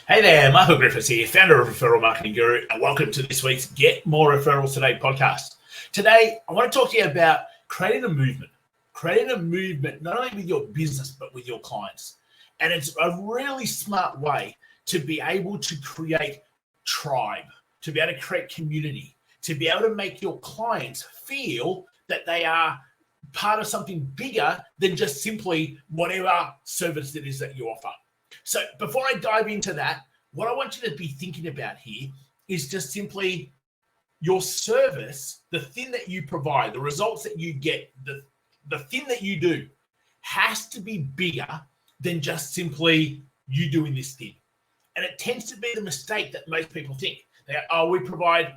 Hey there, Michael Griffiths here, founder of Referral Marketing Guru, and welcome to this week's Get More Referrals Today podcast. Today, I want to talk to you about creating a movement not only with your business, but with your clients. And it's a really smart way to be able to create tribe, to be able to create community, to be able to make your clients feel that they are part of something bigger than just simply whatever service it is that you offer. So before I dive into that, what I want you to be thinking about here is just simply your service, the thing that you provide, the results that you get, the thing that you do has to be bigger than just simply you doing this thing. And it tends to be the mistake that most people think. We provide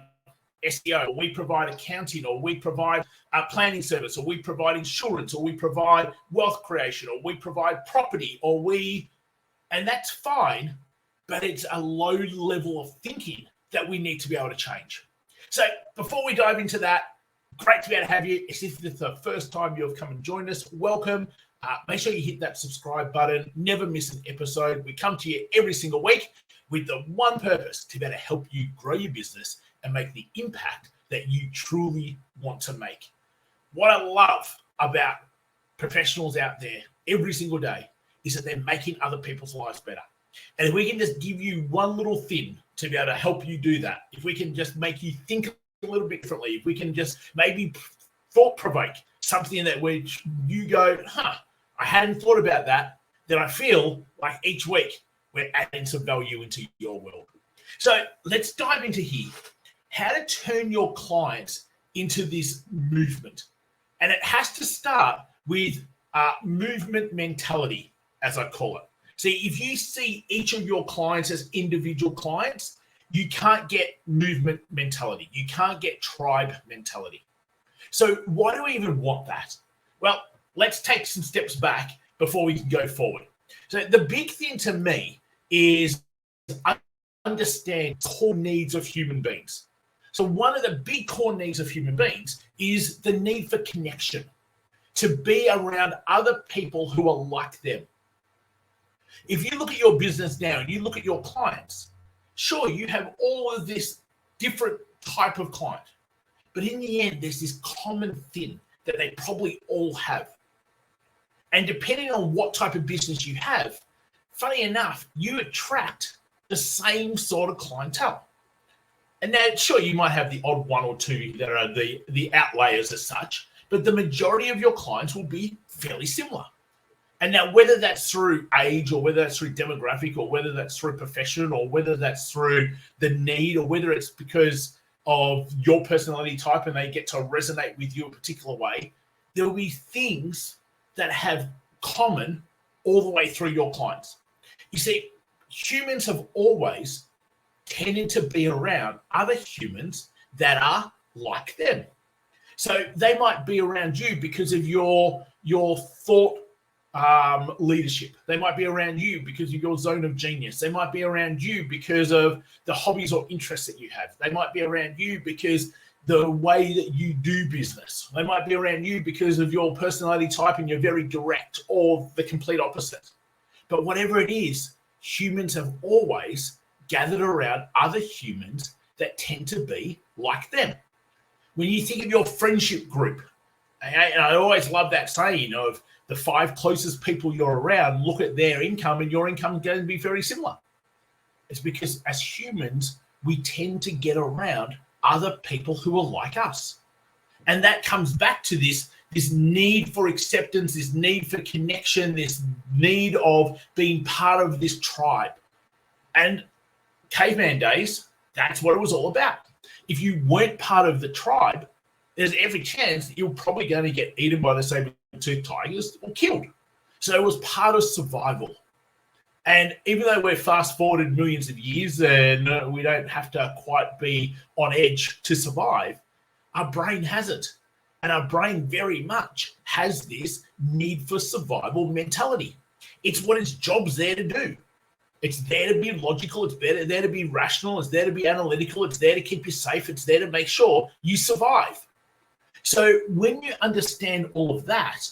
SEO, or we provide accounting, or we provide a planning service, or we provide insurance, or we provide wealth creation, or we provide property, and that's fine, but it's a low level of thinking that we need to be able to change. So before we dive into that, great to be able to have you. If this is the first time you've come and joined us, welcome. Make sure you hit that subscribe button. Never miss an episode. We come to you every single week with the one purpose to be able to help you grow your business and make the impact that you truly want to make. What I love about professionals out there every single day is that they're making other people's lives better. And if we can just give you one little thing to be able to help you do that, if we can just make you think a little bit differently, if we can just maybe thought provoke something that which you go, I hadn't thought about that, then I feel like each week we're adding some value into your world. So let's dive into here. How to turn your clients into this movement. And it has to start with movement mentality, as I call it. See, if you see each of your clients as individual clients, you can't get movement mentality. You can't get tribe mentality. So why do we even want that? Well, let's take some steps back before we can go forward. So the big thing to me is understand core needs of human beings. So one of the big core needs of human beings is the need for connection, to be around other people who are like them. If you look at your business now and you look at your clients, sure, you have all of this different type of client, but in the end, there's this common thing that they probably all have. And depending on what type of business you have, funny enough, you attract the same sort of clientele. And now, sure, you might have the odd one or two that are the outliers as such, but the majority of your clients will be fairly similar. And now, whether that's through age, or whether that's through demographic, or whether that's through profession, or whether that's through the need, or whether it's because of your personality type and they get to resonate with you a particular way, there will be things that have common all the way through your clients. You see, humans have always tended to be around other humans that are like them. So they might be around you because of your thought leadership. They might be around you because of your zone of genius. They might be around you because of the hobbies or interests that you have. They might be around you because the way that you do business. They might be around you because of your personality type and you're very direct, or the complete opposite. But whatever it is, humans have always gathered around other humans that tend to be like them. When you think of your friendship group, and I always love that saying of the 5 closest people you're around, look at their income and your income is going to be very similar. It's because as humans, we tend to get around other people who are like us. And that comes back to this need for acceptance, this need for connection, this need of being part of this tribe. And caveman days, that's what it was all about. If you weren't part of the tribe, there's every chance that you're probably going to get eaten by the saber-toothed tigers or killed. So it was part of survival. And even though we're fast-forwarded millions of years and we don't have to quite be on edge to survive, our brain hasn't. And our brain very much has this need for survival mentality. It's what its job's there to do. It's there to be logical. It's there to be rational. It's there to be analytical. It's there to keep you safe. It's there to make sure you survive. So when you understand all of that,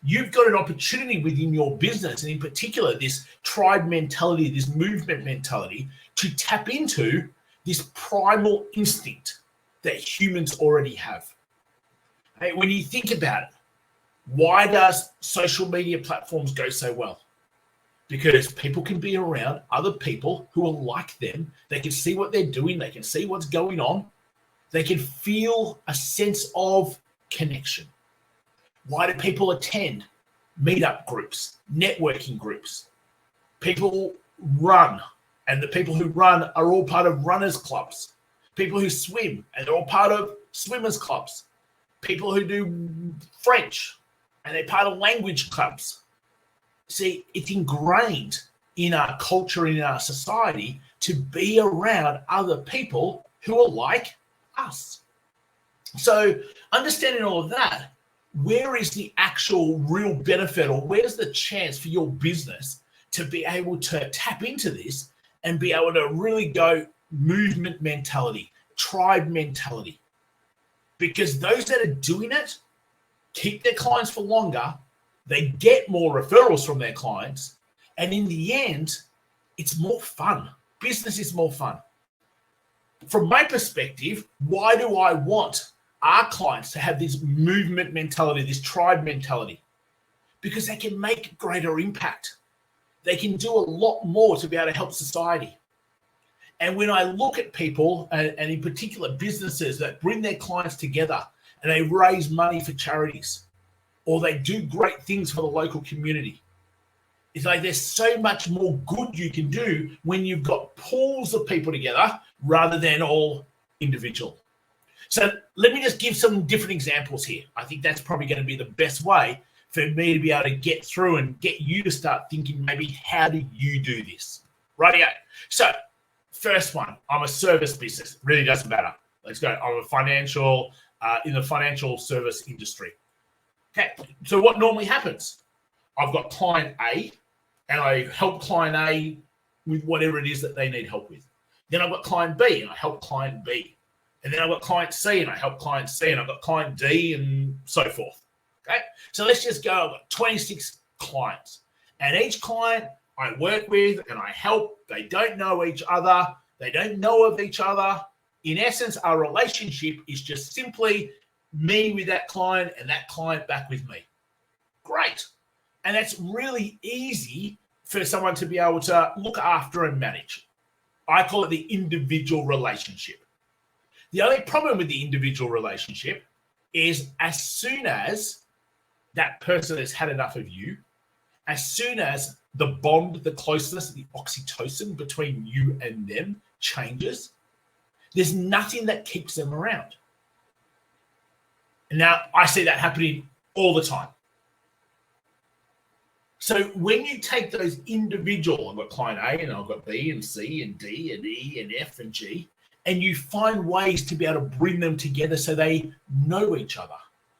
you've got an opportunity within your business, and in particular, this tribe mentality, this movement mentality, to tap into this primal instinct that humans already have. Hey, when you think about it, why does social media platforms go so well? Because people can be around other people who are like them. They can see what they're doing. They can see what's going on. They can feel a sense of connection. Why do people attend meetup groups, networking groups? People run, and the people who run are all part of runners clubs. People who swim, and they're all part of swimmers clubs. People who do French, and they're part of language clubs. See, it's ingrained in our culture, in our society, to be around other people who are like us. So understanding all of that, where is the actual real benefit, or where's the chance for your business to be able to tap into this and be able to really go movement mentality, tribe mentality? Because those that are doing it keep their clients for longer, they get more referrals from their clients, and in the end, it's more fun. Business is more fun. From my perspective, why do I want our clients to have this movement mentality, this tribe mentality? Because they can make greater impact. They can do a lot more to be able to help society. And when I look at people, and in particular businesses that bring their clients together and they raise money for charities, or they do great things for the local community, it's like there's so much more good you can do when you've got pools of people together rather than all individual. So let me just give some different examples here. I think that's probably going to be the best way for me to be able to get through and get you to start thinking, maybe, how do you do this? Rightio. So first one, I'm a service business. It really doesn't matter. Let's go. I'm a financial, in the financial service industry. Okay, so what normally happens? I've got client A, and I help client A with whatever it is that they need help with. Then I've got client B, and I help client B. And then I've got client C, and I help client C, and I've got client D, and so forth. Okay, so let's just go. I've got 26 clients, and each client I work with and I help. They don't know each other. They don't know of each other. In essence, our relationship is just simply me with that client and that client back with me. Great. And that's really easy for someone to be able to look after and manage. I call it the individual relationship. The only problem with the individual relationship is, as soon as that person has had enough of you, as soon as the bond, the closeness, the oxytocin between you and them changes, there's nothing that keeps them around. And now I see that happening all the time. So when you take those individual, I've got client A and I've got B and C and D and E and F and G, and you find ways to be able to bring them together so they know each other,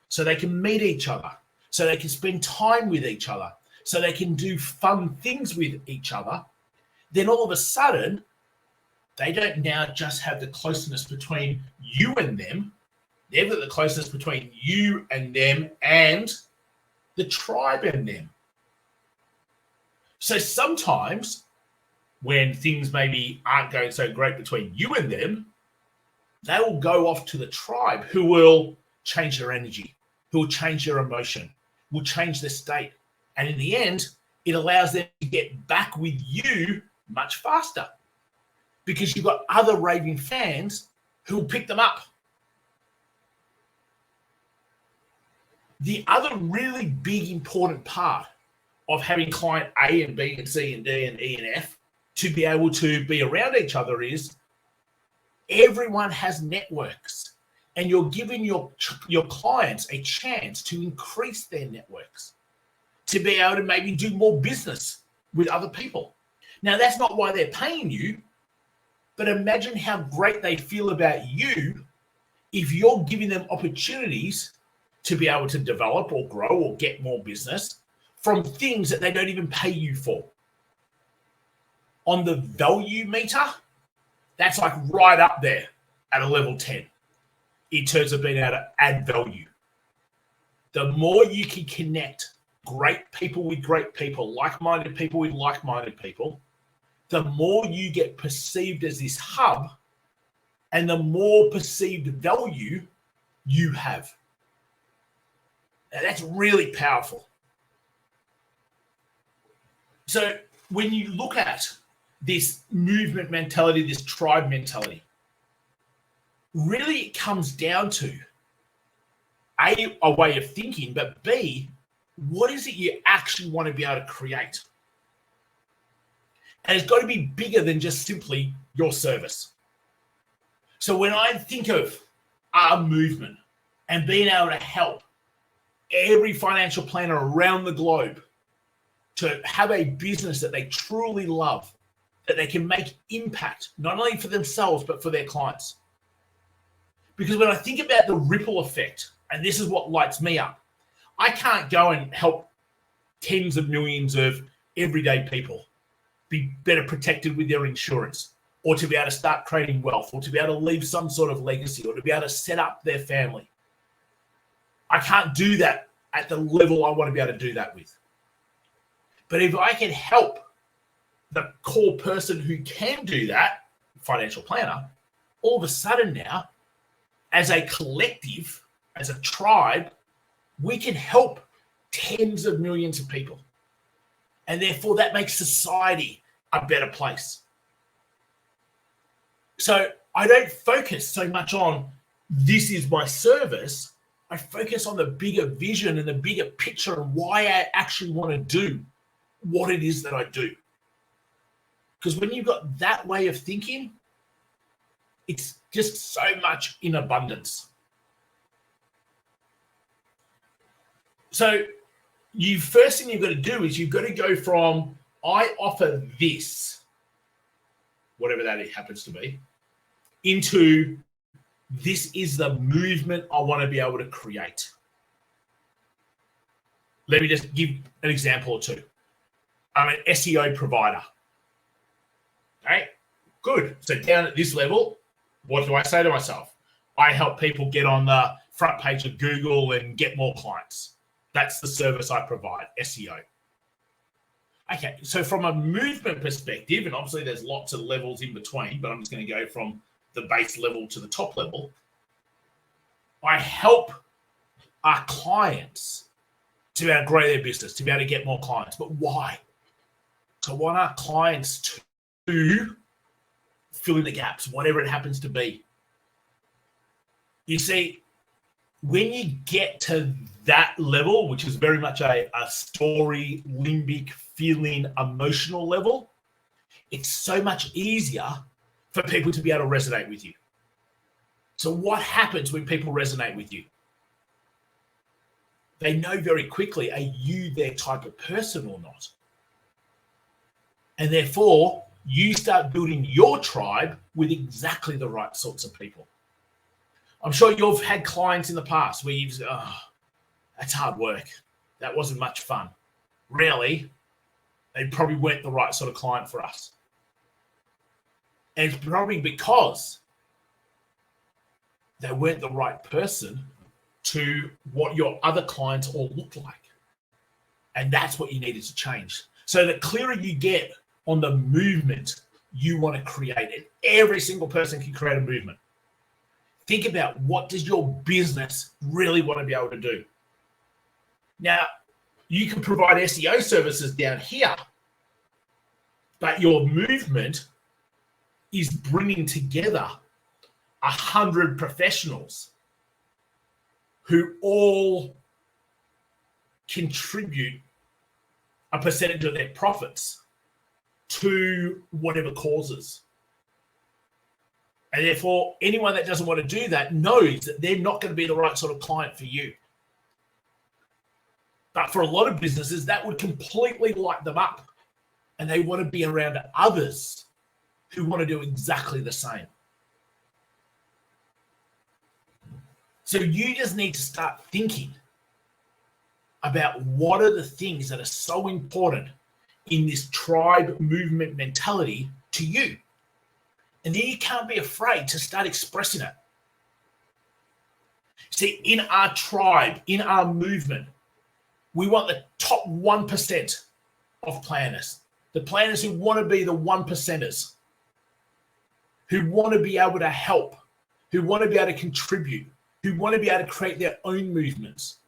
so they can meet each other, so they can spend time with each other, so they can do fun things with each other, then all of a sudden, they don't now just have the closeness between you and them. They've got the closeness between you and them and the tribe and them. So sometimes when things maybe aren't going so great between you and them, they will go off to the tribe, who will change their energy, who will change their emotion, will change their state. And in the end, it allows them to get back with you much faster, because you've got other raving fans who will pick them up. The other really big important part of having client A and B and C and D and E and F to be able to be around each other is everyone has networks, and you're giving your clients a chance to increase their networks, to be able to maybe do more business with other people. Now, that's not why they're paying you, but imagine how great they feel about you if you're giving them opportunities to be able to develop or grow or get more business from things that they don't even pay you for. On the value meter, that's like right up there at a level 10 in terms of being able to add value. The more you can connect great people with great people, like-minded people with like-minded people, the more you get perceived as this hub and the more perceived value you have. Now, that's really powerful. So when you look at this movement mentality, this tribe mentality, really it comes down to A, way of thinking, but B, what is it you actually want to be able to create? And it's got to be bigger than just simply your service. So when I think of our movement and being able to help every financial planner around the globe to have a business that they truly love, that they can make impact, not only for themselves, but for their clients. Because when I think about the ripple effect, and this is what lights me up, I can't go and help tens of millions of everyday people be better protected with their insurance, or to be able to start creating wealth, or to be able to leave some sort of legacy, or to be able to set up their family. I can't do that at the level I want to be able to do that with. But if I can help the core person who can do that, financial planner, all of a sudden now, as a collective, as a tribe, we can help tens of millions of people. And therefore, that makes society a better place. So I don't focus so much on this is my service. I focus on the bigger vision and the bigger picture and why I actually want to do what it is that I do. Because when you've got that way of thinking, it's just so much in abundance. So first thing you've got to do is you've got to go from, I offer this, whatever that happens to be, into this is the movement I want to be able to create. Let me just give an example or two. I'm an SEO provider. Okay, good. So down at this level, what do I say to myself? I help people get on the front page of Google and get more clients. That's the service I provide, SEO. Okay, so from a movement perspective, and obviously there's lots of levels in between, but I'm just going to go from the base level to the top level. I help our clients to be able to grow their business, to be able to get more clients. But why? So I want our clients to fill in the gaps, whatever it happens to be. You see, when you get to that level, which is very much a story, limbic, feeling, emotional level, it's so much easier for people to be able to resonate with you. So what happens when people resonate with you? They know very quickly, are you their type of person or not? And therefore, you start building your tribe with exactly the right sorts of people. I'm sure you've had clients in the past where you've said, oh, that's hard work. That wasn't much fun. Really, they probably weren't the right sort of client for us. And it's probably because they weren't the right person to what your other clients all look like. And that's what you needed to change. So the clearer you get on the movement you want to create, and every single person can create a movement. Think about, what does your business really want to be able to do? Now, you can provide SEO services down here, but your movement is bringing together 100 professionals who all contribute a percentage of their profits to whatever causes. And therefore, anyone that doesn't want to do that knows that they're not going to be the right sort of client for you. But for a lot of businesses, that would completely light them up. And they want to be around others who want to do exactly the same. So you just need to start thinking about what are the things that are so important in this tribe movement mentality to you. And then you can't be afraid to start expressing it. See, in our tribe, in our movement, We want the top 1% of planners, the planners who want to be the 1%ers, who want to be able to help, who want to be able to contribute, who want to be able to create their own movements,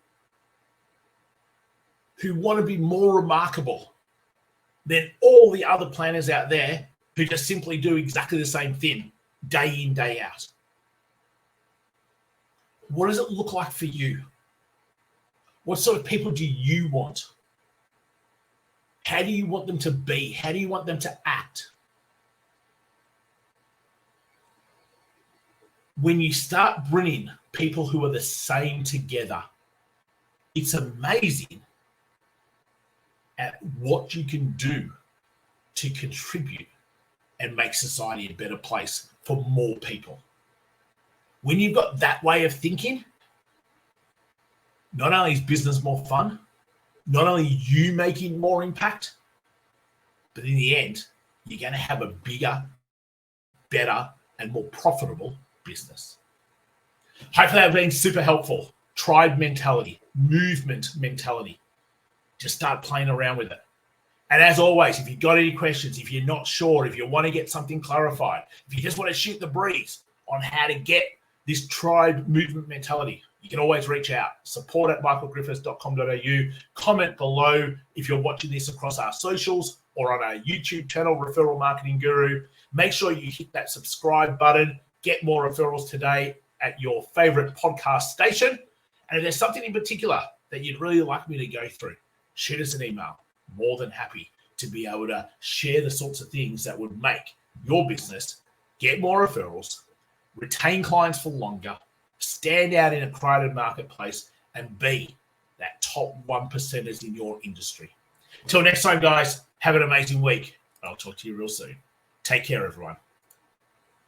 who want to be more remarkable than all the other planners out there who just simply do exactly the same thing day in, day out. What does it look like for you? What sort of people do you want? How do you want them to be? How do you want them to act? When you start bringing people who are the same together, it's amazing at what you can do to contribute and make society a better place for more people. When you've got that way of thinking, not only is business more fun, not only you making more impact, but in the end, you're going to have a bigger, better, and more profitable business. Hopefully I've been super helpful. Tribe mentality, movement mentality. Just start playing around with it. And as always, if you've got any questions, if you're not sure, if you want to get something clarified, if you just want to shoot the breeze on how to get this tribe movement mentality, you can always reach out. support@michaelgriffiths.com.au. Comment below if you're watching this across our socials or on our YouTube channel, Referral Marketing Guru. Make sure you hit that subscribe button. Get More Referrals Today at your favorite podcast station. And if there's something in particular that you'd really like me to go through, shoot us an email. More than happy to be able to share the sorts of things that would make your business get more referrals, retain clients for longer, stand out in a crowded marketplace, and be that top 1%ers in your industry. Until next time, guys, have an amazing week. I'll talk to you real soon. Take care, everyone.